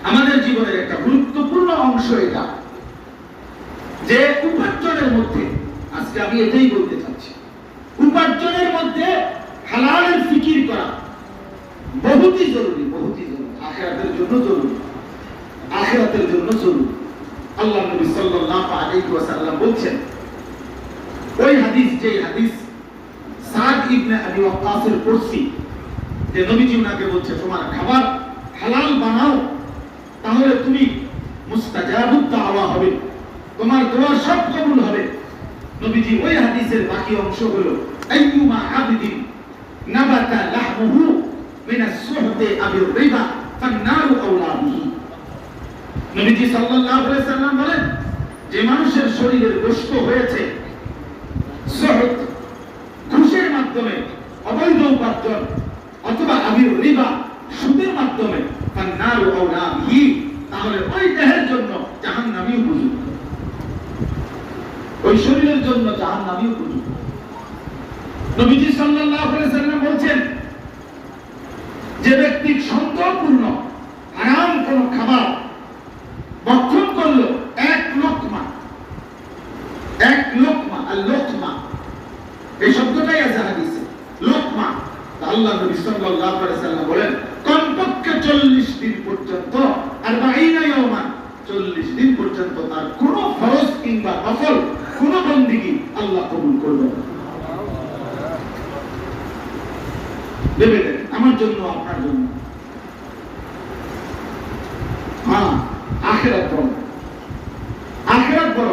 আমাদের জীবনের একটা গুরুত্বপূর্ণ অংশ এটা, যে উপার্জনের মধ্যে, আজকে আমি এটাই বলতে চাচ্ছি, উপার্জনের মধ্যে হালালের ফিকির করা বহুতই জরুরি, বহুতই জরুরি, আখিরাতের জন্য জরুরি, আখিরাতের জন্য জরুরি। আল্লাহ নবী সাল্লাল্লাহু আলাইহি ওয়াসাল্লাম বলছেন, ওই হাদিস, যে হাদিস সাদ ইবনে আবি ওয়াক্কাসের পড়ছি, যে নবীজি ওনাকে বলছে তোমার খাবার হালাল বানাও, তাহলে তুমি মুস্তাজাবুদ দাওয়া হবে, তোমার দোয়া সব কবুল হবে। নবীজি ওই হাদিসের বাকি অংশ হলো আইয়ুমা আবদিন নাবাতা লাহমুহু মিনাস সুহতি আবির রিবা ফান্নারু আওলা বিহি। নবীজি সাল্লাল্লাহু আলাইহি ওয়াসাল্লাম বলেন, যে মানুষের শরীরের গোশত হয়েছে সুহত, ঘুষের মাধ্যমে, অবৈধ উপার্জন, অথবা আবির রিবা, সুদের মাধ্যমে, ফান্নারু আওলা বিহি, তাহলে ওই দেহের জন্য জাহান্নামী উপযুক্ত, ওই শরীরের জন্য জাহান্নামী উপযুক্ত। নবীজি সাল্লাল্লাহু আলাইহি ওয়াসাল্লাম বলছেন, যে ব্যক্তি সন্তোষপূর্ণ হারাম কোন খাবার ভক্ষণ করলো, এক লোকমা, এক লোকমা, আর লোকমা এই শব্দটাই আছে হাদিসে, লোকমা। আল্লাহ নবী সাল্লাল্লাহু আলাইহি ওয়াসাল্লাম বলেন, কমপক্ষে 40 দিন পর্যন্ত, আর বাইনা ইয়াওমান, 40 দিন পর্যন্ত তার কোন ফরজ কিংবা নফল কোন বন্দেগী আল্লাহ কবুল করবে না। ভেবে দেখেন, আমার জন্য, আপনার জন্য। হ্যাঁ, আখিরাত বড়, আখিরাত বড়।